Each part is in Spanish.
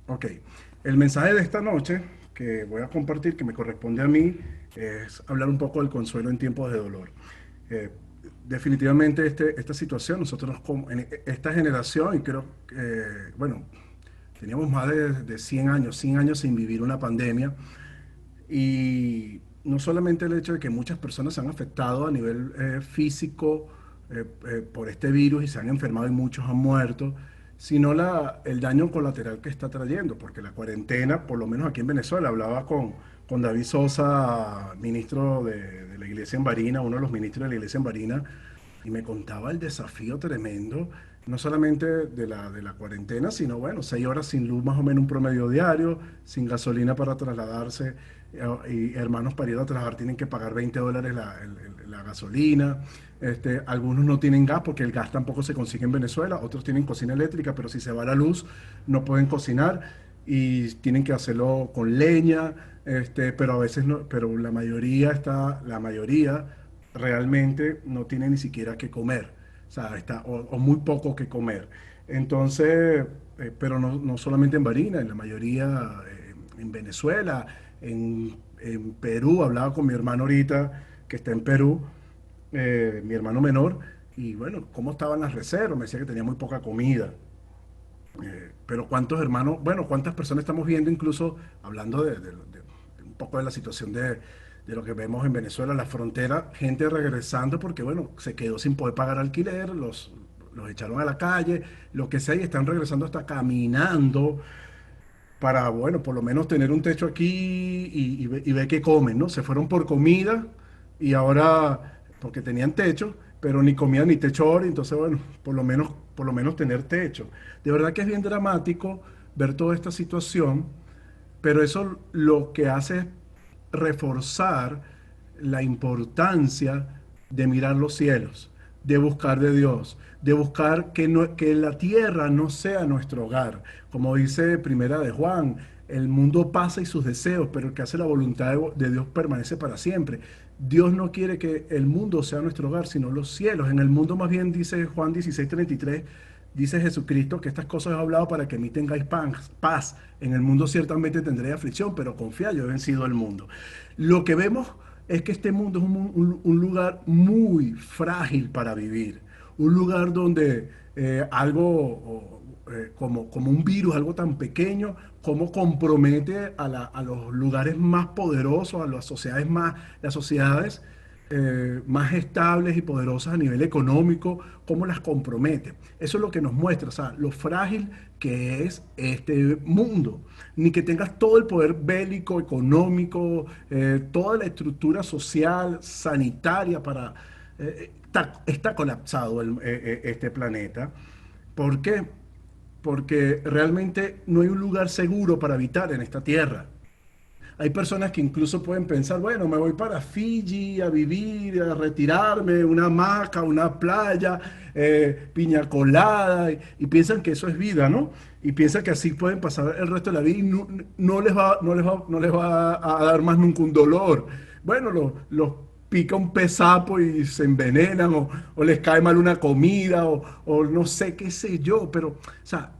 Ok, el mensaje de esta noche que voy a compartir, que me corresponde a mí, es hablar un poco del consuelo en tiempos de dolor. Eh, Definitivamente esta situación, nosotros como en esta generación, y creo que, bueno, teníamos más de 100 años sin vivir una pandemia, y no solamente el hecho de que muchas personas se han afectado a nivel físico por este virus y se han enfermado y muchos han muerto, sino el daño colateral que está trayendo, porque la cuarentena, por lo menos aquí en Venezuela, hablaba con David Sosa, ministro de la iglesia en Barina, uno de los ministros de la iglesia en Barina, y me contaba el desafío tremendo, no solamente de la cuarentena, sino bueno, 6 horas sin luz más o menos un promedio diario, sin gasolina para trasladarse, y hermanos para ir a trabajar tienen que pagar $20 la gasolina. Algunos no tienen gas porque el gas tampoco se consigue en Venezuela, otros tienen cocina eléctrica, pero si se va la luz no pueden cocinar y tienen que hacerlo con leña, pero a veces no, pero la mayoría realmente no tiene ni siquiera que comer, o sea, o muy poco que comer. Entonces, pero no solamente en Barinas, en la mayoría, en Venezuela, en Perú, hablaba con mi hermano ahorita, que está en Perú, mi hermano menor, y bueno, ¿cómo estaban las reservas? Me decía que tenía muy poca comida. Pero cuántos hermanos, bueno, cuántas personas estamos viendo, incluso hablando de un poco de la situación de lo que vemos en Venezuela, la frontera, gente regresando porque, bueno, se quedó sin poder pagar alquiler, los echaron a la calle, lo que sea, y están regresando hasta caminando para, bueno, por lo menos tener un techo aquí y ver qué comen, ¿no? Se fueron por comida y ahora, porque tenían techo, pero ni comida ni techo ahora, entonces, bueno, por lo menos tener techo. De verdad que es bien dramático ver toda esta situación, pero eso lo que hace es reforzar la importancia de mirar los cielos, de buscar de Dios, de buscar que la tierra no sea nuestro hogar. Como dice Primera de Juan, el mundo pasa y sus deseos, pero el que hace la voluntad de Dios permanece para siempre. Dios no quiere que el mundo sea nuestro hogar, sino los cielos. En el mundo más bien dice Juan 16:33, dice Jesucristo que estas cosas he hablado para que en mí tengáis paz. En el mundo ciertamente tendréis aflicción, pero confiad, yo he vencido el mundo. Lo que vemos es que este mundo es un lugar muy frágil para vivir. Un lugar donde como un virus, algo tan pequeño, como compromete a los lugares más poderosos, a las sociedades más estables y poderosas a nivel económico, cómo las compromete. Eso es lo que nos muestra, o sea, lo frágil que es este mundo. Ni que tengas todo el poder bélico, económico, toda la estructura social, sanitaria para... está colapsado este planeta. ¿Por qué? Porque realmente no hay un lugar seguro para habitar en esta tierra. Hay personas que incluso pueden pensar, bueno, me voy para Fiji a vivir, a retirarme, una hamaca, una playa, piña colada, y piensan que eso es vida, ¿no? Y piensan que así pueden pasar el resto de la vida y no les va a dar más nunca un dolor. Bueno, los pica un pesapo y se envenenan, o les cae mal una comida, o no sé qué sé yo, pero, o sea,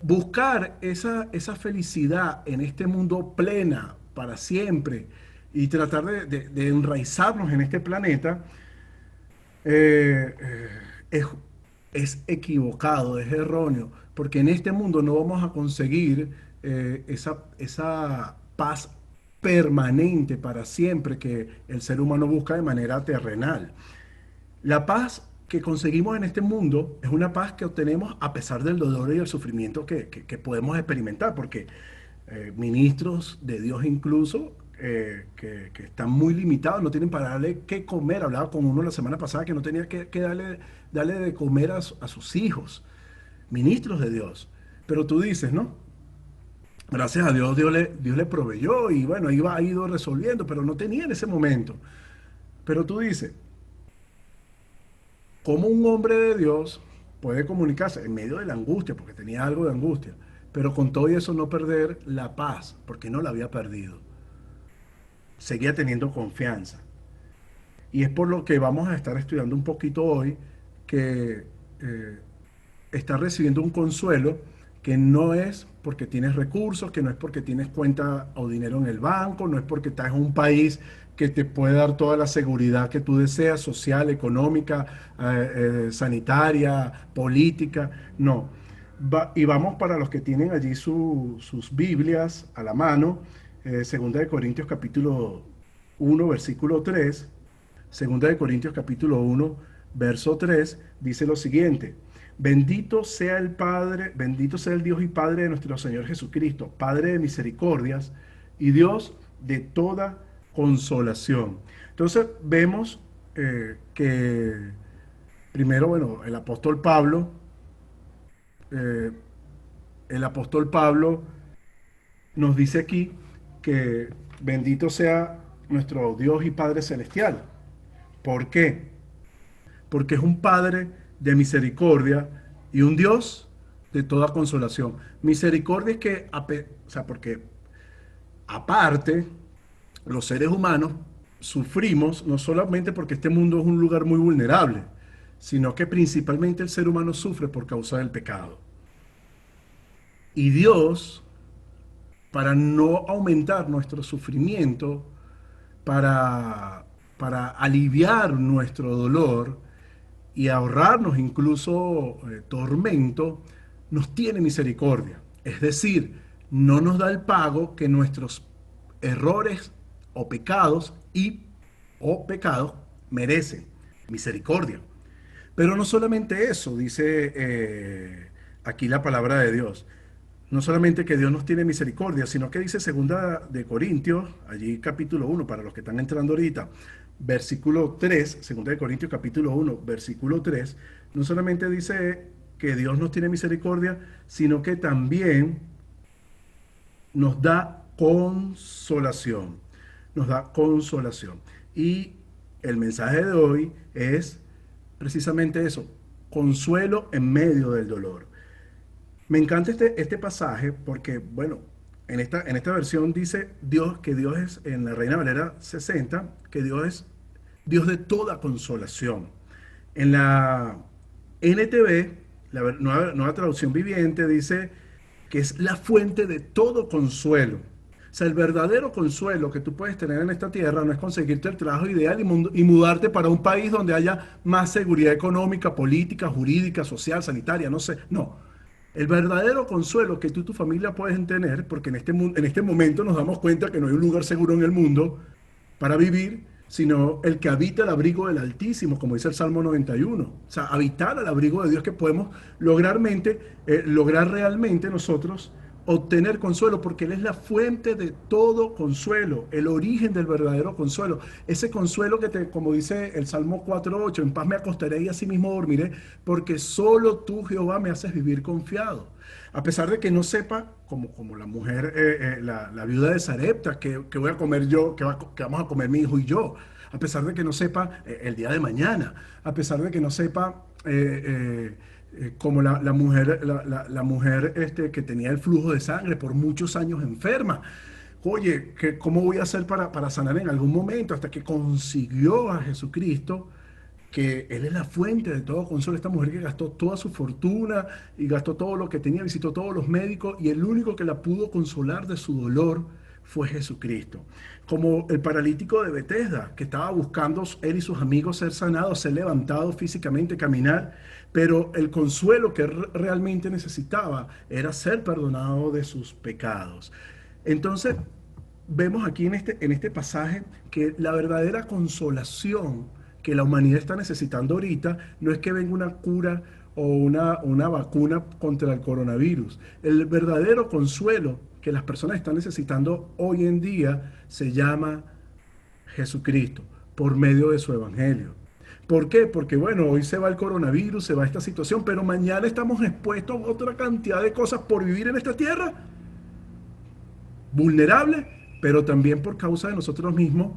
buscar esa felicidad en este mundo plena para siempre y tratar de enraizarnos en este planeta, eh, eh, es, es equivocado, es erróneo, porque en este mundo no vamos a conseguir esa paz permanente para siempre que el ser humano busca de manera terrenal. La paz que conseguimos en este mundo es una paz que obtenemos a pesar del dolor y el sufrimiento que podemos experimentar, porque ministros de Dios incluso, que están muy limitados, no tienen para darle qué comer. Hablaba con uno la semana pasada que no tenía que darle de comer a sus hijos, ministros de Dios. Pero tú dices, ¿no? Gracias a Dios, Dios le proveyó y bueno, ha ido resolviendo, pero no tenía en ese momento. Pero tú dices, cómo un hombre de Dios puede comunicarse en medio de la angustia, porque tenía algo de angustia, pero con todo eso no perder la paz, porque no la había perdido. Seguía teniendo confianza. Y es por lo que vamos a estar estudiando un poquito hoy, que está recibiendo un consuelo que no es porque tienes recursos, que no es porque tienes cuenta o dinero en el banco, no es porque estás en un país que te puede dar toda la seguridad que tú deseas, social, económica, sanitaria, política, no. Y vamos para los que tienen allí sus Biblias a la mano, Segunda de Corintios capítulo 1, versículo 3. Segunda de Corintios capítulo 1, verso 3, dice lo siguiente: bendito sea el Padre, bendito sea el Dios y Padre de nuestro Señor Jesucristo, Padre de misericordias y Dios de toda consolación. Entonces vemos que primero, bueno, eh, el apóstol Pablo nos dice aquí que bendito sea nuestro Dios y Padre celestial. ¿Por qué? Porque es un Padre de misericordia y un Dios de toda consolación. Misericordia es que, o sea, porque aparte, los seres humanos sufrimos no solamente porque este mundo es un lugar muy vulnerable, sino que principalmente el ser humano sufre por causa del pecado. Y Dios, para no aumentar nuestro sufrimiento, para, para aliviar nuestro dolor, y ahorrarnos incluso tormento, nos tiene misericordia. Es decir, no nos da el pago que nuestros errores o pecados merecen. Misericordia. Pero no solamente eso, dice aquí la palabra de Dios. No solamente que Dios nos tiene misericordia, sino que dice segunda de Corintios, allí capítulo 1, para los que están entrando ahorita, versículo 3, segunda de Corintios capítulo 1, versículo 3, no solamente dice que Dios nos tiene misericordia, sino que también nos da consolación, nos da consolación. Y el mensaje de hoy es precisamente eso, consuelo en medio del dolor. Me encanta este pasaje porque, bueno, en esta versión dice Dios, que Dios es, en la Reina Valera 60, que Dios es Dios de toda consolación. En la NTV, la nueva traducción viviente, dice que es la fuente de todo consuelo. O sea, el verdadero consuelo que tú puedes tener en esta tierra no es conseguirte el trabajo ideal y mudarte para un país donde haya más seguridad económica, política, jurídica, social, sanitaria, no sé. No. El verdadero consuelo que tú y tu familia pueden tener, porque en este momento nos damos cuenta que no hay un lugar seguro en el mundo para vivir, sino el que habita el abrigo del Altísimo, como dice el Salmo 91. O sea, habitar al abrigo de Dios, que podemos lograr realmente nosotros obtener consuelo, porque Él es la fuente de todo consuelo, el origen del verdadero consuelo. Ese consuelo como dice el Salmo 4:8, en paz me acostaré y así mismo dormiré, porque solo tú, Jehová, me haces vivir confiado. A pesar de que no sepa, como la mujer, la viuda de Sarepta, que voy a comer yo, que vamos a comer mi hijo y yo. A pesar de que no sepa el día de mañana, a pesar de que no sepa como la mujer que tenía el flujo de sangre por muchos años enferma. Oye, ¿cómo voy a hacer para sanar en algún momento? Hasta que consiguió a Jesucristo, que Él es la fuente de todo consuelo. Esta mujer que gastó toda su fortuna y gastó todo lo que tenía, visitó todos los médicos, y el único que la pudo consolar de su dolor fue Jesucristo. Como el paralítico de Betesda, que estaba buscando él y sus amigos ser sanados, ser levantados físicamente, caminar, pero el consuelo que realmente necesitaba era ser perdonado de sus pecados. Entonces, vemos aquí en este pasaje que la verdadera consolación que la humanidad está necesitando ahorita no es que venga una cura o una vacuna contra el coronavirus. El verdadero consuelo que las personas están necesitando hoy en día se llama Jesucristo, por medio de su evangelio. ¿Por qué? Porque bueno, hoy se va el coronavirus, se va esta situación, pero mañana estamos expuestos a otra cantidad de cosas por vivir en esta tierra, vulnerable, pero también por causa de nosotros mismos,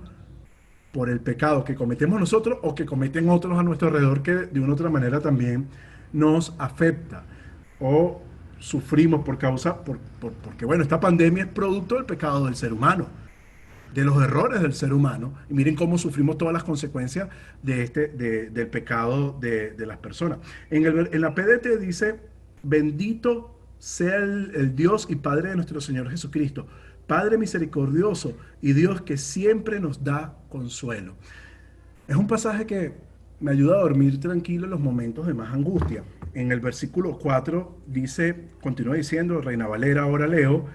por el pecado que cometemos nosotros o que cometen otros a nuestro alrededor, que de una u otra manera también nos afecta o sufrimos porque bueno, esta pandemia es producto del pecado del ser humano, de los errores del ser humano, y miren cómo sufrimos todas las consecuencias del pecado de las personas. En la PDT dice, bendito sea el Dios y Padre de nuestro Señor Jesucristo, Padre misericordioso y Dios que siempre nos da consuelo. Es un pasaje que me ayuda a dormir tranquilo en los momentos de más angustia. En el versículo 4 dice, continúa diciendo, Reina Valera, ahora leo,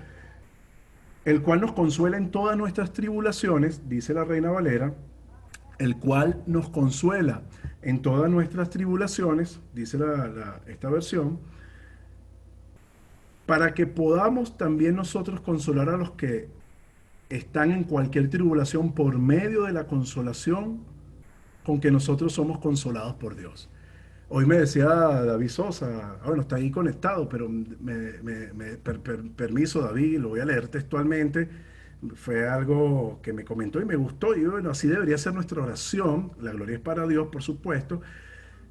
el cual nos consuela en todas nuestras tribulaciones, dice la Reina Valera, el cual nos consuela en todas nuestras tribulaciones, dice esta versión, para que podamos también nosotros consolar a los que están en cualquier tribulación por medio de la consolación con que nosotros somos consolados por Dios. Hoy me decía David Sosa, bueno, está ahí conectado, pero permiso David, lo voy a leer textualmente, fue algo que me comentó y me gustó, y bueno, así debería ser nuestra oración, la gloria es para Dios, por supuesto,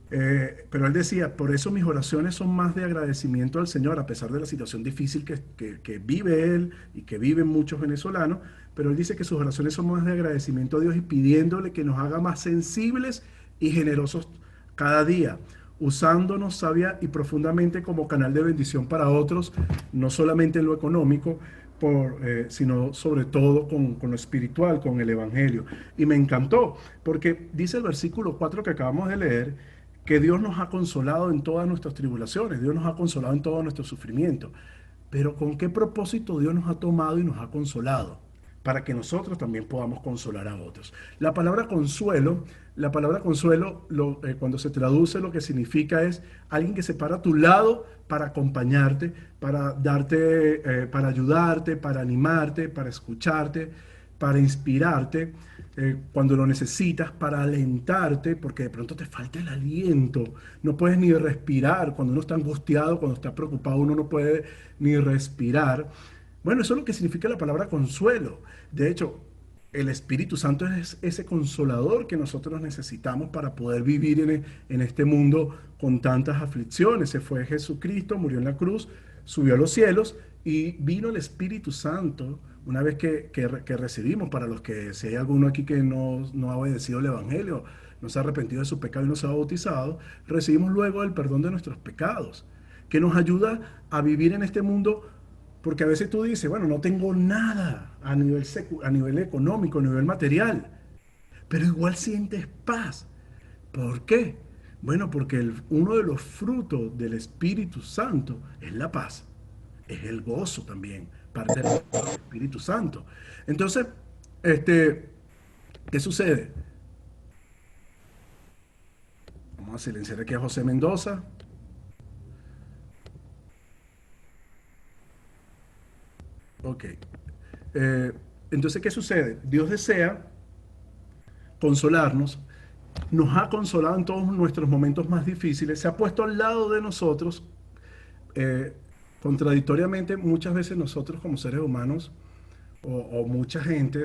pero él decía, por eso mis oraciones son más de agradecimiento al Señor, a pesar de la situación difícil que vive él y que viven muchos venezolanos, pero él dice que sus oraciones son más de agradecimiento a Dios y pidiéndole que nos haga más sensibles y generosos cada día, usándonos sabia y profundamente como canal de bendición para otros, no solamente en lo económico, sino sobre todo con lo espiritual, con el Evangelio. Y me encantó, porque dice el versículo 4 que acabamos de leer, que Dios nos ha consolado en todas nuestras tribulaciones, Dios nos ha consolado en todo nuestro sufrimiento. Pero ¿con qué propósito Dios nos ha tomado y nos ha consolado? Para que nosotros también podamos consolar a otros. La palabra consuelo, cuando se traduce, lo que significa es alguien que se para a tu lado para acompañarte, para darte, para ayudarte, para animarte, para escucharte, para inspirarte cuando lo necesitas, para alentarte, porque de pronto te falta el aliento, no puedes ni respirar, cuando uno está angustiado, cuando está preocupado, uno no puede ni respirar. Bueno, eso es lo que significa la palabra consuelo. De hecho, el Espíritu Santo es ese consolador que nosotros necesitamos para poder vivir en este mundo con tantas aflicciones. Se fue Jesucristo, murió en la cruz, subió a los cielos y vino el Espíritu Santo una vez que recibimos, para los que, si hay alguno aquí que no ha obedecido el Evangelio, no se ha arrepentido de su pecado y no se ha bautizado, recibimos luego el perdón de nuestros pecados, que nos ayuda a vivir en este mundo, porque a veces tú dices, bueno, no tengo nada a nivel económico, a nivel material, pero igual sientes paz. ¿Por qué? Bueno, porque uno de los frutos del Espíritu Santo es la paz, es el gozo también, parte del Espíritu Santo. Entonces, este, ¿qué sucede? Vamos a silenciar aquí a José Mendoza. Ok. Eh, entonces, ¿qué sucede? Dios desea consolarnos, nos ha consolado en todos nuestros momentos más difíciles, se ha puesto al lado de nosotros. eh, Contradictoriamente, muchas veces nosotros como seres humanos o mucha gente,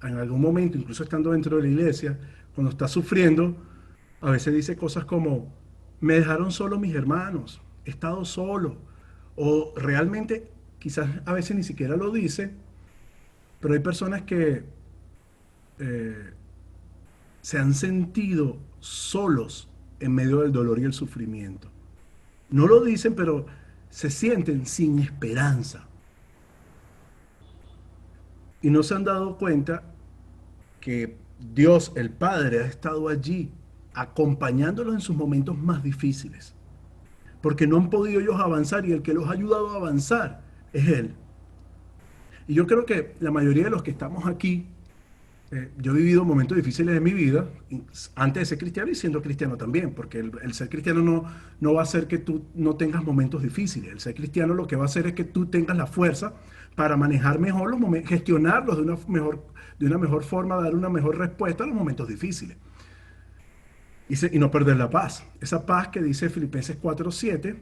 en algún momento, incluso estando dentro de la iglesia, cuando está sufriendo, a veces dice cosas como, me dejaron solo mis hermanos, he estado solo, o realmente quizás a veces ni siquiera lo dice, pero hay personas que eh, se han sentido solos en medio del dolor y el sufrimiento. No lo dicen, pero se sienten sin esperanza. Y no se han dado cuenta que Dios, el Padre, ha estado allí acompañándolos en sus momentos más difíciles. Porque no han podido ellos avanzar y el que los ha ayudado a avanzar es Él. Y yo creo que la mayoría de los que estamos aquí, yo he vivido momentos difíciles de mi vida, antes de ser cristiano y siendo cristiano también, porque el ser cristiano no va a hacer que tú no tengas momentos difíciles. El ser cristiano lo que va a hacer es que tú tengas la fuerza para manejar mejor los momentos, gestionarlos de una mejor forma, dar una mejor respuesta a los momentos difíciles. Y no perder la paz. Esa paz que dice Filipenses 4:7,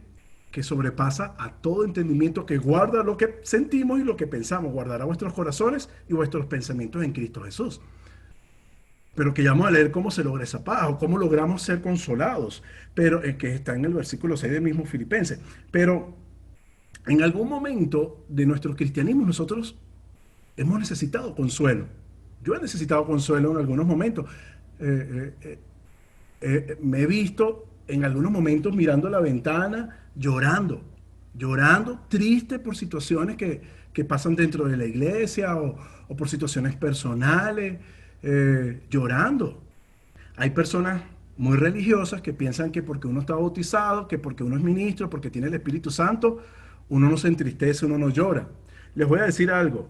que sobrepasa a todo entendimiento, que guarda lo que sentimos y lo que pensamos, guardará vuestros corazones y vuestros pensamientos en Cristo Jesús. Pero que ya vamos a leer cómo se logra esa paz o cómo logramos ser consolados, pero que está en el versículo 6 del mismo Filipenses. Pero en algún momento de nuestro cristianismo nosotros hemos necesitado consuelo. Yo he necesitado consuelo en algunos momentos. Me he visto en algunos momentos mirando la ventana, llorando, llorando, triste por situaciones que pasan dentro de la iglesia o por situaciones personales, llorando. Hay personas muy religiosas que piensan que porque uno está bautizado, que porque uno es ministro, porque tiene el Espíritu Santo, uno no se entristece, uno no llora. Les voy a decir algo.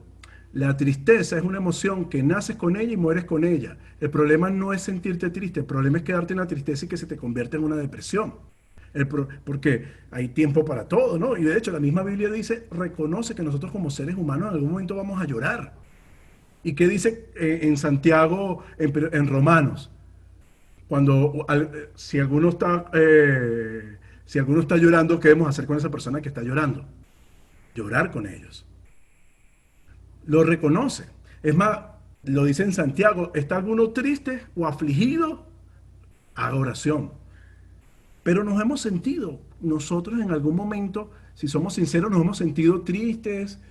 La tristeza es una emoción que naces con ella y mueres con ella. El problema no es sentirte triste, el problema es quedarte en la tristeza y que se te convierta en una depresión. Porque hay tiempo para todo, ¿no? Y de hecho la misma Biblia dice, reconoce que nosotros como seres humanos en algún momento vamos a llorar. ¿Y qué dice en Santiago, en Romanos? Si alguno está llorando, ¿qué debemos hacer con esa persona que está llorando? Llorar con ellos. Lo reconoce. Es más, lo dice en Santiago, ¿está alguno triste o afligido? Haga oración. Pero nos hemos sentido, nosotros en algún momento, si somos sinceros, nos hemos sentido tristes,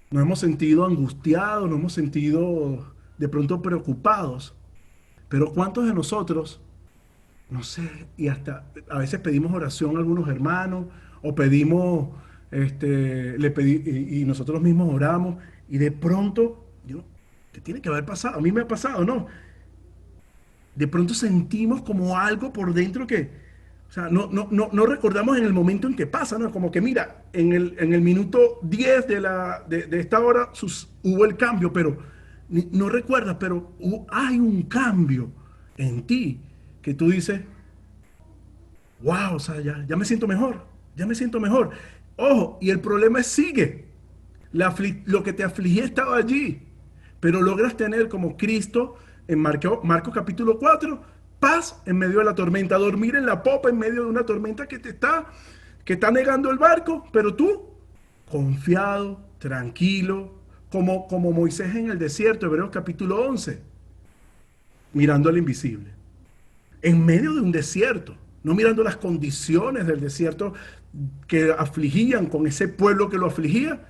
nos hemos sentido angustiados, nos hemos sentido de pronto preocupados. Pero ¿cuántos de nosotros, no sé, y hasta a veces pedimos oración a algunos hermanos o pedimos, y nosotros mismos oramos y de pronto, te tiene que haber pasado, a mí me ha pasado, ¿no? De pronto sentimos como algo por dentro que, o sea, no recordamos en el momento en que pasa, ¿no? Como que mira, en el minuto 10 de esta hora hubo el cambio, pero no recuerdas, pero hay un cambio en ti que tú dices, wow, o sea, ya me siento mejor, ya me siento mejor. Ojo, y el problema es sigue. Lo que te afligía estaba allí, pero logras tener como Cristo en Marcos capítulo 4 paz en medio de la tormenta, dormir en la popa en medio de una tormenta que está negando el barco, pero tú confiado, tranquilo, como Moisés en el desierto, Hebreos capítulo 11 mirando al invisible, en medio de un desierto, no mirando las condiciones del desierto que afligían con ese pueblo que lo afligía.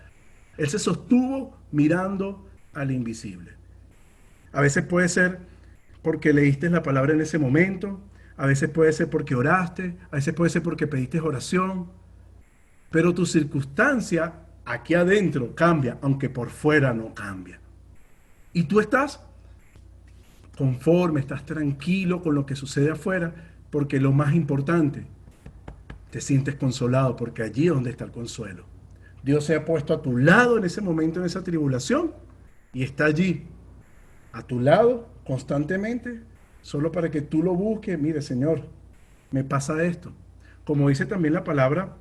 Él se sostuvo mirando al invisible. A veces puede ser porque leíste la palabra en ese momento, a veces puede ser porque oraste, a veces puede ser porque pediste oración, pero tu circunstancia aquí adentro cambia, aunque por fuera no cambia. Y tú estás conforme, estás tranquilo con lo que sucede afuera, porque lo más importante, te sientes consolado, porque allí es donde está el consuelo. Dios se ha puesto a tu lado en ese momento, en esa tribulación, y está allí, a tu lado, constantemente, solo para que tú lo busques. Mire, Señor, me pasa esto. Como dice también la palabra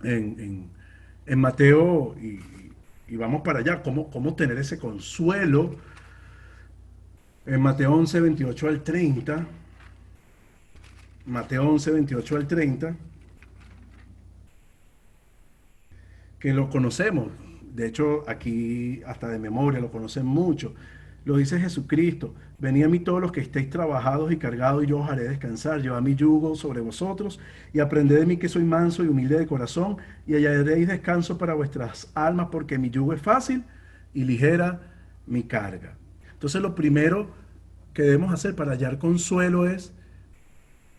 en Mateo, y vamos para allá, cómo tener ese consuelo. En Mateo 11, 28 al 30, Mateo 11, 28 al 30, que lo conocemos. De hecho, aquí hasta de memoria lo conocen mucho. Lo dice Jesucristo: venid a mí todos los que estéis trabajados y cargados, y yo os haré descansar. Llevad mi yugo sobre vosotros y aprended de mí, que soy manso y humilde de corazón, y hallaréis descanso para vuestras almas, porque mi yugo es fácil y ligera mi carga. Entonces, lo primero que debemos hacer para hallar consuelo es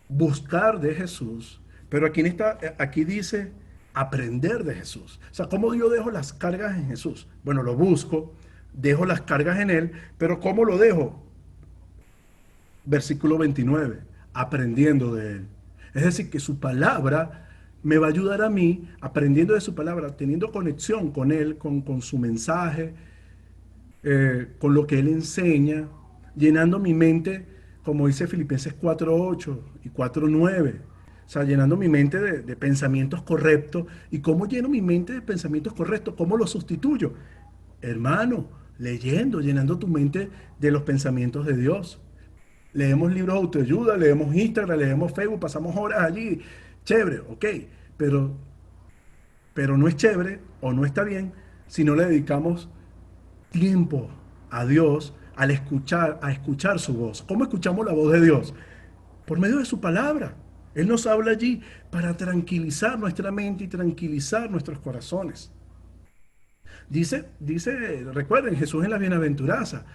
buscar de Jesús, pero aquí dice aprender de Jesús. O sea, ¿cómo yo dejo las cargas en Jesús? Bueno, lo busco, dejo las cargas en Él, pero ¿cómo lo dejo? Versículo 29, aprendiendo de Él. Es decir, que su palabra me va a ayudar a mí, aprendiendo de su palabra, teniendo conexión con Él, con su mensaje, con lo que Él enseña, llenando mi mente, como dice Filipenses 4:8 y 4:9. O sea, llenando mi mente de pensamientos correctos. ¿Y cómo lleno mi mente de pensamientos correctos? ¿Cómo los sustituyo? Hermano, leyendo, llenando tu mente de los pensamientos de Dios. Leemos libros de autoayuda, leemos Instagram, leemos Facebook, pasamos horas allí. Chévere, ok, pero, pero no es chévere o no está bien si no le dedicamos tiempo a Dios a escuchar su voz. ¿Cómo escuchamos la voz de Dios? Por medio de su palabra. Él nos habla allí para tranquilizar nuestra mente y tranquilizar nuestros corazones. Recuerden, Jesús en la bienaventuranza,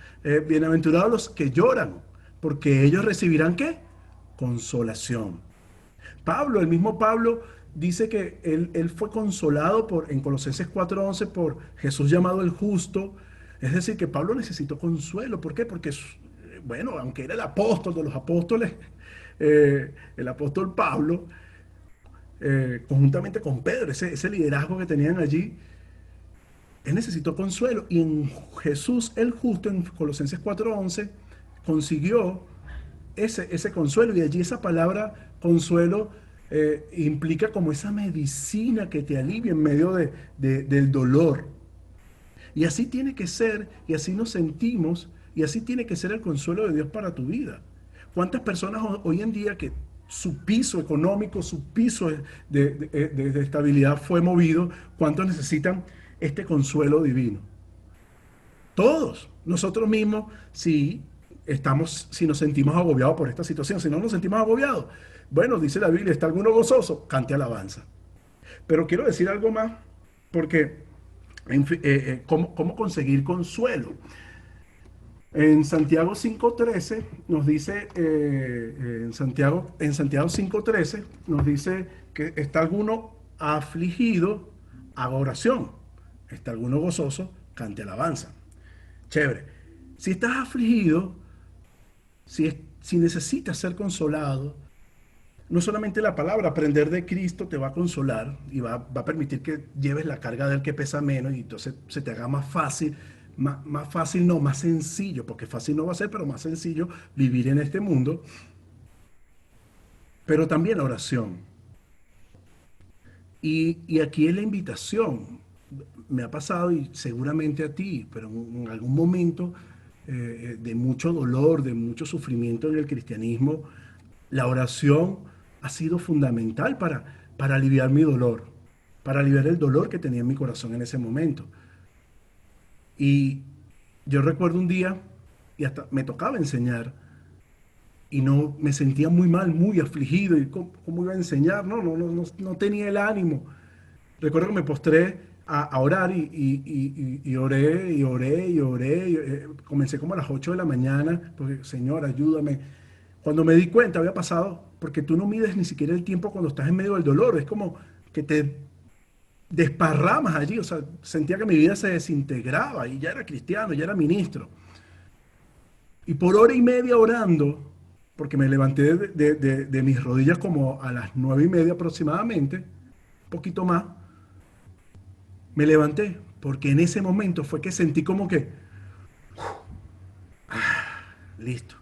bienaventurados los que lloran, porque ellos recibirán ¿qué? Consolación. El mismo Pablo, dice que él fue consolado en Colosenses 4:11 por Jesús llamado el justo. Es decir, que Pablo necesitó consuelo. ¿Por qué? Porque, bueno, aunque era el apóstol de los apóstoles, el apóstol Pablo, conjuntamente con Pedro, ese liderazgo que tenían allí, él necesitó consuelo. Y en Jesús el justo, en Colosenses 4:11, consiguió ese consuelo. Y allí esa palabra consuelo implica como esa medicina que te alivia en medio del dolor. Y así tiene que ser, y así nos sentimos, y así tiene que ser el consuelo de Dios para tu vida. ¿Cuántas personas hoy en día que su piso económico, su piso de estabilidad fue movido, cuántos necesitan este consuelo divino? Todos, nosotros mismos, si nos sentimos agobiados por esta situación, si no nos sentimos agobiados, bueno, dice la Biblia, ¿está alguno gozoso? Cante alabanza. Pero quiero decir algo más, porque ¿cómo conseguir consuelo? En Santiago 5:13 nos dice, en Santiago 5:13 nos dice que está alguno afligido, haga oración. Está alguno gozoso, cante alabanza. Chévere. Si estás afligido, si necesitas ser consolado, no solamente la palabra, aprender de Cristo te va a consolar y va a permitir que lleves la carga del que pesa menos y entonces se te haga más fácil, más fácil, no, más sencillo, porque fácil no va a ser, pero más sencillo vivir en este mundo, pero también la oración. Y aquí es la invitación. Me ha pasado y seguramente a ti, pero en algún momento de mucho dolor, de mucho sufrimiento en el cristianismo, la oración ha sido fundamental para aliviar mi dolor, para aliviar el dolor que tenía en mi corazón en ese momento. Y yo recuerdo un día, y hasta me tocaba enseñar, y no me sentía muy mal, muy afligido, y cómo iba a enseñar, no tenía el ánimo. Recuerdo que me postré a orar y oré y oré y oré. Comencé como a las 8 de la mañana, porque Señor, ayúdame. Cuando me di cuenta, había pasado, porque tú no mides ni siquiera el tiempo cuando estás en medio del dolor, es como que te desparramas allí, o sea, sentía que mi vida se desintegraba y ya era cristiano, ya era ministro. Y por hora y media orando, porque me levanté de mis rodillas como a las 9:30 aproximadamente, un poquito más, me levanté, porque en ese momento fue que sentí como que, listo,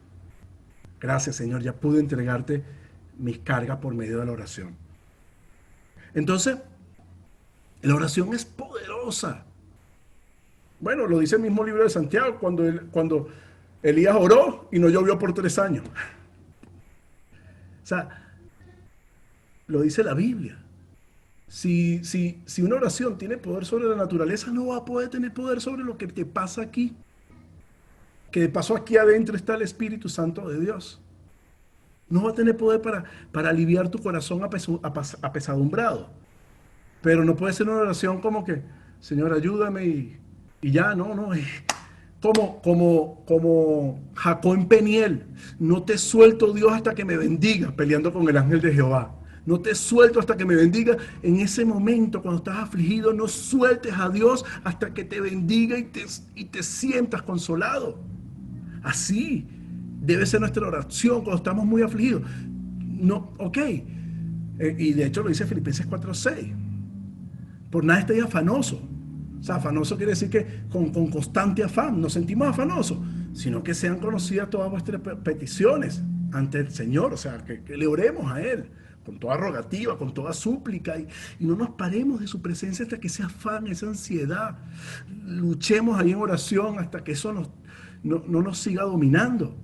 gracias Señor, ya pude entregarte mis cargas por medio de la oración. Entonces, la oración es poderosa. Bueno, lo dice el mismo libro de Santiago, cuando Elías oró y no llovió por 3 años. O sea, lo dice la Biblia. Si una oración tiene poder sobre la naturaleza, no va a poder tener poder sobre lo que te pasa aquí. Que de paso aquí adentro está el Espíritu Santo de Dios. No va a tener poder para aliviar tu corazón apesadumbrado. Pero no puede ser una oración como que, Señor, ayúdame y ya, no. Como Jacob en Peniel, no te suelto Dios hasta que me bendiga, peleando con el ángel de Jehová. No te suelto hasta que me bendiga. En ese momento, cuando estás afligido, no sueltes a Dios hasta que te bendiga y te sientas consolado. Así debe ser nuestra oración cuando estamos muy afligidos. No, ok. Y de hecho lo dice Filipenses 4:6. Por nada estéis afanoso. O sea, afanoso quiere decir que con constante afán nos sentimos afanosos, sino que sean conocidas todas vuestras peticiones ante el Señor. O sea, que le oremos a Él con toda rogativa, con toda súplica, y no nos paremos de su presencia hasta que ese afán, esa ansiedad, luchemos ahí en oración hasta que eso no nos siga dominando,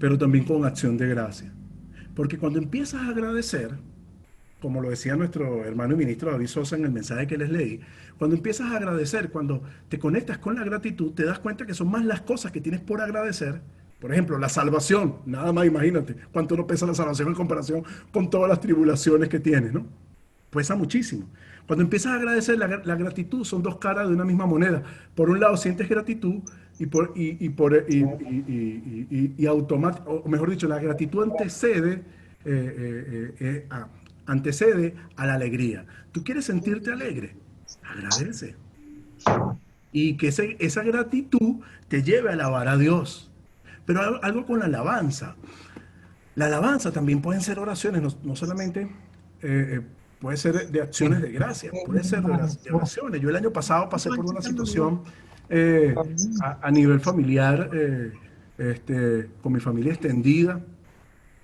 pero también con acción de gracia. Porque cuando empiezas a agradecer, como lo decía nuestro hermano y ministro David Sosa en el mensaje que les leí, cuando empiezas a agradecer, cuando te conectas con la gratitud, te das cuenta que son más las cosas que tienes por agradecer. Por ejemplo, la salvación, nada más imagínate cuánto no pesa la salvación en comparación con todas las tribulaciones que tienes, ¿no? Pesa muchísimo. Cuando empiezas a agradecer, la gratitud son dos caras de una misma moneda. Por un lado sientes gratitud y automático, o mejor dicho, la gratitud antecede antecede a la alegría. ¿Tú quieres sentirte alegre? Agradece. Y que esa gratitud te lleve a alabar a Dios. Pero algo con la alabanza. La alabanza también pueden ser oraciones, no solamente puede ser de acciones de gracia, puede ser de oraciones. Yo el año pasado pasé por una situación a nivel familiar, con mi familia extendida,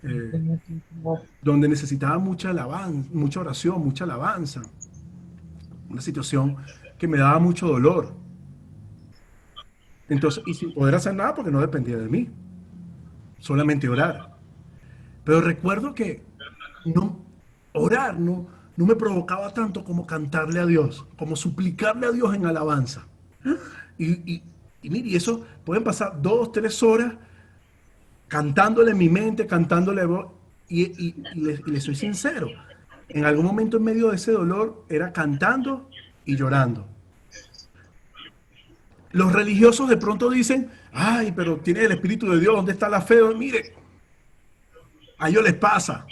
eh, donde necesitaba mucha alabanza, mucha oración, mucha alabanza. Una situación que me daba mucho dolor. Entonces, y sin poder hacer nada porque no dependía de mí, solamente orar. Pero recuerdo que no, orar no me provocaba tanto como cantarle a Dios, como suplicarle a Dios en alabanza. Y, y, y mire, y eso pueden pasar 2, 3 horas cantándole en mi mente, cantándole y le soy sincero. En algún momento en medio de ese dolor era cantando y llorando. Los religiosos de pronto dicen, ay, pero tiene el Espíritu de Dios, ¿dónde está la fe? Mire, a ellos les pasa.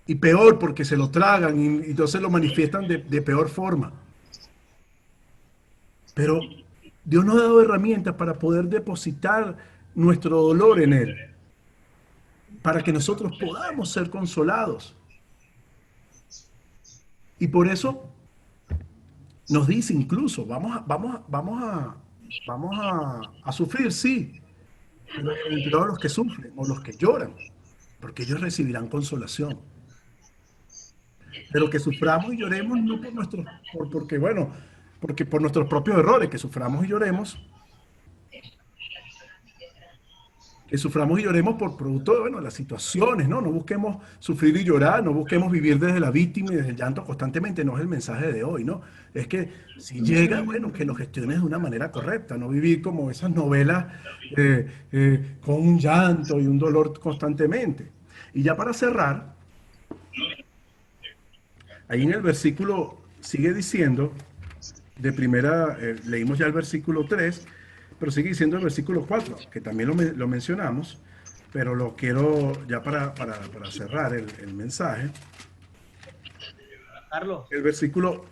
Y peor porque se lo tragan y entonces lo manifiestan de peor forma. Pero Dios nos ha dado herramientas para poder depositar nuestro dolor en Él, para que nosotros podamos ser consolados. Y por eso nos dice incluso, vamos a sufrir, sí, pero bienaventurados los que sufren o los que lloran, porque ellos recibirán consolación. Pero que suframos y lloremos no por porque bueno, porque por nuestros propios errores, que suframos y lloremos por producto de, bueno, las situaciones, ¿no? No busquemos sufrir y llorar, no busquemos vivir desde la víctima y desde el llanto constantemente, no es el mensaje de hoy, ¿no? Es que si llega, bueno, que lo gestiones de una manera correcta, no vivir como esas novelas con un llanto y un dolor constantemente. Y ya para cerrar, ahí en el versículo sigue diciendo, leímos ya el versículo 3, pero sigue diciendo el versículo 4 que también lo mencionamos, pero lo quiero ya para cerrar el mensaje. Carlos, El versículo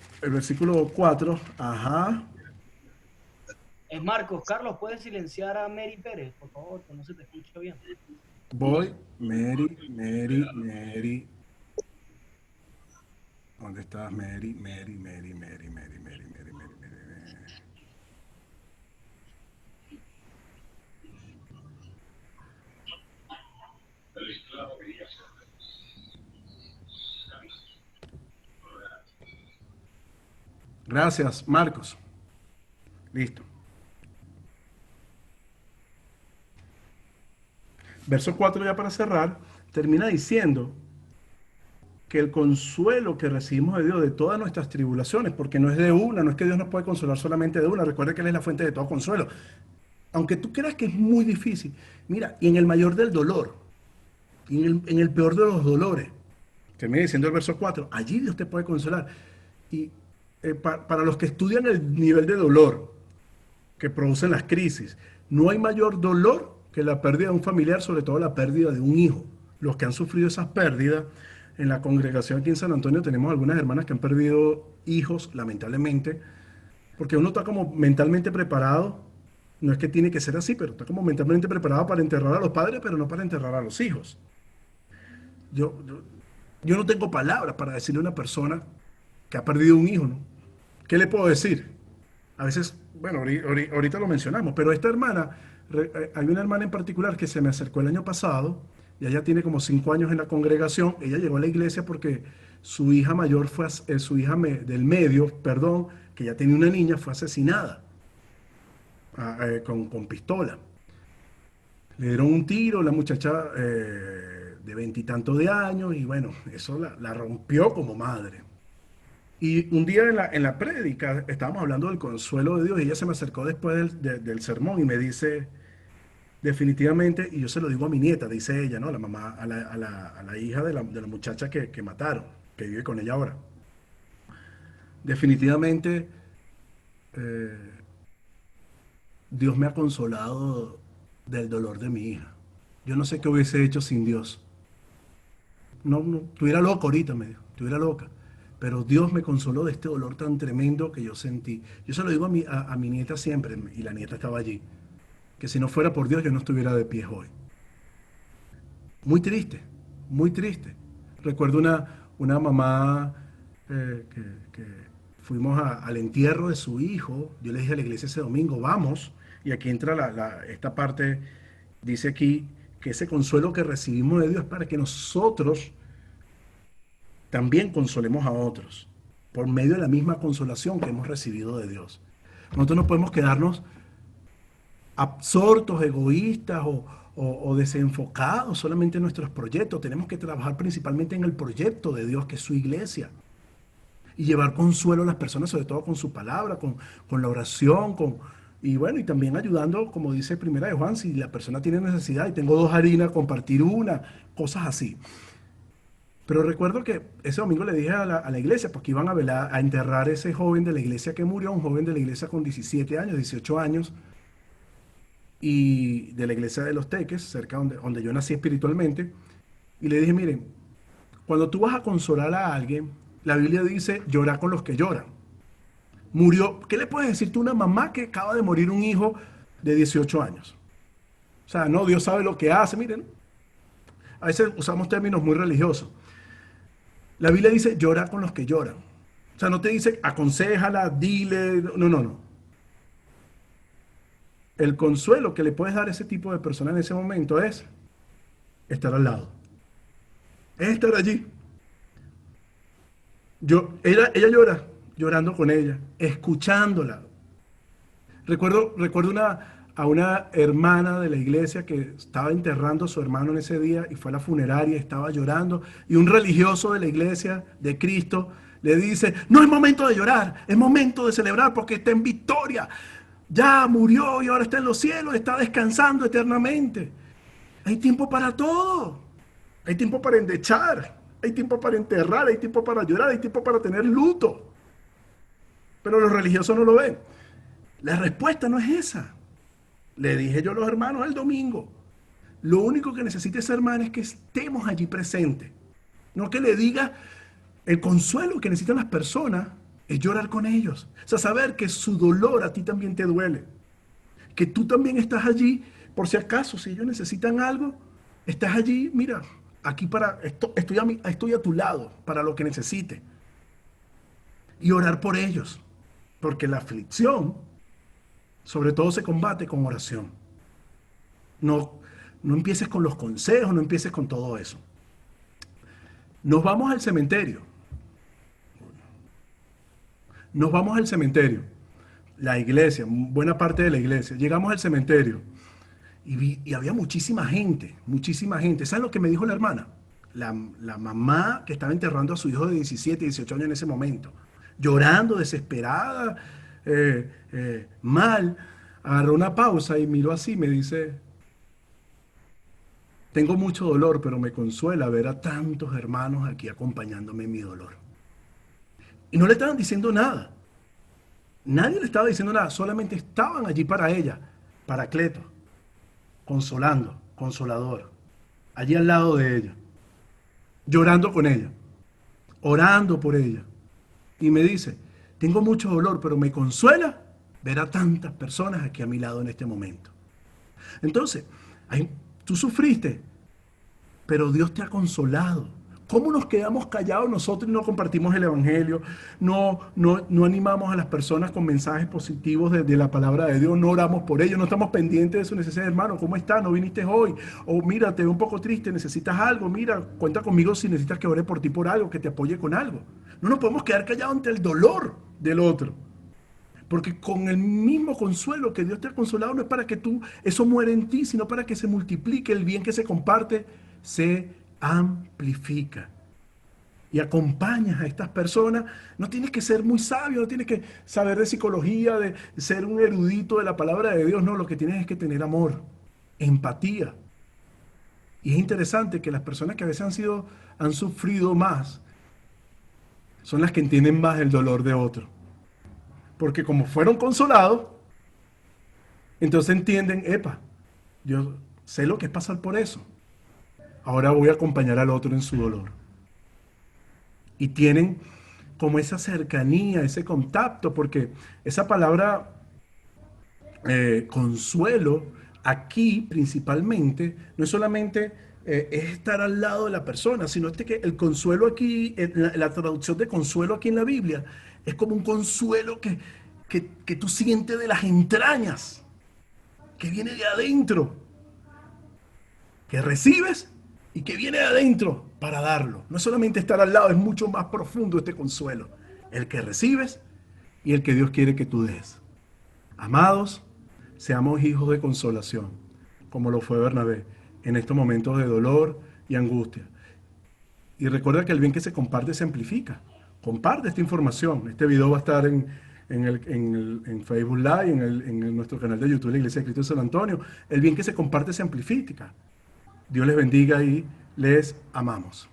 4, ajá, es Marcos. Carlos, ¿puedes silenciar a Mary Pérez, por favor, que no se te escucha bien? voy, Mary, ¿dónde estás, Mary? Gracias, Marcos. Listo. Verso 4 ya para cerrar, termina diciendo que el consuelo que recibimos de Dios de todas nuestras tribulaciones, porque no es de una, no es que Dios nos puede consolar solamente de una, recuerda que Él es la fuente de todo consuelo. Aunque tú creas que es muy difícil, mira, y en el mayor del dolor, y en el peor de los dolores, termina diciendo el verso 4, allí Dios te puede consolar. Y para los que estudian el nivel de dolor que producen las crisis, no hay mayor dolor que la pérdida de un familiar, sobre todo la pérdida de un hijo. Los que han sufrido esas pérdidas, en la congregación aquí en San Antonio tenemos algunas hermanas que han perdido hijos, lamentablemente, porque uno está como mentalmente preparado, no es que tiene que ser así, pero está como mentalmente preparado para enterrar a los padres, pero no para enterrar a los hijos. Yo, yo, yo no tengo palabras para decirle a una persona que ha perdido un hijo, ¿no? ¿Qué le puedo decir? A veces, bueno, ahorita lo mencionamos, pero esta hermana, hay una hermana en particular que se me acercó el año pasado, y ella tiene como 5 años en la congregación. Ella llegó a la iglesia porque su hija mayor su hija del medio, perdón, que ya tenía una niña, fue asesinada con pistola. Le dieron un tiro, la muchacha de 20 y tantos de años, y bueno, eso la rompió como madre. Y un día en la prédica estábamos hablando del consuelo de Dios y ella se me acercó después del sermón y me dice, definitivamente, y yo se lo digo a mi nieta, dice ella, ¿no? La mamá, a la hija de la muchacha que mataron, que vive con ella ahora. Definitivamente, eh, Dios me ha consolado del dolor de mi hija. Yo no sé qué hubiese hecho sin Dios. no, estuviera loca ahorita, me dijo, estuviera loca. Pero Dios me consoló de este dolor tan tremendo que yo sentí. Yo se lo digo a mi nieta siempre, y la nieta estaba allí, que si no fuera por Dios yo no estuviera de pie hoy. Muy triste, muy triste. Recuerdo una mamá que fuimos al entierro de su hijo. Yo le dije a la iglesia ese domingo, vamos. Y aquí entra esta parte, dice aquí, que ese consuelo que recibimos de Dios es para que nosotros también consolemos a otros, por medio de la misma consolación que hemos recibido de Dios. Nosotros no podemos quedarnos absortos, egoístas o desenfocados solamente en nuestros proyectos. Tenemos que trabajar principalmente en el proyecto de Dios, que es su iglesia. Y llevar consuelo a las personas, sobre todo con su palabra, con la oración, y bueno, y también ayudando, como dice Primera de Juan, si la persona tiene necesidad y tengo 2 harinas, compartir una, cosas así. Pero recuerdo que ese domingo le dije a la iglesia, porque iban a enterrar a ese joven de la iglesia que murió, un joven de la iglesia con 17 años, 18 años, y de la iglesia de Los Teques, cerca donde yo nací espiritualmente, y le dije, miren, cuando tú vas a consolar a alguien, la Biblia dice, llorar con los que lloran. Murió, ¿qué le puedes decir tú a una mamá que acaba de morir un hijo de 18 años? O sea, no, Dios sabe lo que hace, miren, a veces usamos términos muy religiosos. La Biblia dice, llora con los que lloran. O sea, no te dice, aconséjala, dile, no, no, no. El consuelo que le puedes dar a ese tipo de persona en ese momento es estar al lado. Es estar allí. Ella llora, llorando con ella, escuchándola. Recuerdo a una hermana de la iglesia que estaba enterrando a su hermano en ese día y fue a la funeraria, estaba llorando, y un religioso de la iglesia de Cristo le dice, no es momento de llorar, es momento de celebrar porque está en victoria. Ya murió y ahora está en los cielos, está descansando eternamente. Hay tiempo para todo. Hay tiempo para endechar, hay tiempo para enterrar, hay tiempo para llorar, hay tiempo para tener luto. Pero los religiosos no lo ven. La respuesta no es esa. Le dije yo a los hermanos el domingo. Lo único que necesita esa hermana es que estemos allí presentes. No que le diga el consuelo que necesitan las personas es llorar con ellos. O sea, saber que su dolor a ti también te duele. Que tú también estás allí, por si acaso, si ellos necesitan algo, estás allí, mira, aquí estoy a tu lado para lo que necesite. Y orar por ellos. Porque la aflicción, sobre todo, se combate con oración. No, no empieces con los consejos, no empieces con todo eso. Nos vamos al cementerio. Nos vamos al cementerio. La iglesia, buena parte de la iglesia. Llegamos al cementerio y había muchísima gente, muchísima gente. ¿Saben lo que me dijo la hermana? La mamá que estaba enterrando a su hijo de 17, 18 años en ese momento, llorando, desesperada, mal, agarró una pausa y miró así, me dice, tengo mucho dolor, pero me consuela ver a tantos hermanos aquí acompañándome en mi dolor. Y no le estaban diciendo nada. Nadie le estaba diciendo nada, solamente estaban allí para ella, Paracleto, consolando, consolador, allí al lado de ella, llorando con ella, orando por ella. Y me dice, tengo mucho dolor, pero me consuela ver a tantas personas aquí a mi lado en este momento. Entonces, tú sufriste, pero Dios te ha consolado. ¿Cómo nos quedamos callados nosotros y no compartimos el Evangelio? No animamos a las personas con mensajes positivos de la palabra de Dios, no oramos por ellos, no estamos pendientes de su necesidad. Hermano, ¿cómo estás? ¿No viniste hoy? O mira, te veo un poco triste, necesitas algo, mira, cuenta conmigo si necesitas que ore por ti por algo, que te apoye con algo. No nos podemos quedar callados ante el dolor del otro. Porque con el mismo consuelo que Dios te ha consolado, no es para que eso muera en ti, sino para que se multiplique el bien que se comparte, se amplifica. Y acompañas a estas personas. No tienes que ser muy sabio, no tienes que saber de psicología, de ser un erudito de la palabra de Dios. No, lo que tienes es que tener amor, empatía. Y es interesante que las personas que a veces han sufrido más son las que entienden más el dolor de otro. Porque como fueron consolados, entonces entienden, epa, yo sé lo que es pasar por eso. Ahora voy a acompañar al otro en su dolor. y tienen como esa cercanía, ese contacto, porque esa palabra consuelo aquí principalmente no es solamente es estar al lado de la persona, sino este que el consuelo aquí, la traducción de consuelo aquí en la Biblia, es como un consuelo que tú sientes de las entrañas, que viene de adentro, que recibes y que viene de adentro para darlo. No es solamente estar al lado, es mucho más profundo este consuelo. El que recibes y el que Dios quiere que tú des. Amados, seamos hijos de consolación, como lo fue Bernabé, en estos momentos de dolor y angustia. Y recuerda que el bien que se comparte se amplifica. Comparte esta información. Este video va a estar en Facebook Live, nuestro canal de YouTube, la Iglesia de Cristo de San Antonio. El bien que se comparte se amplifica. Dios les bendiga y les amamos.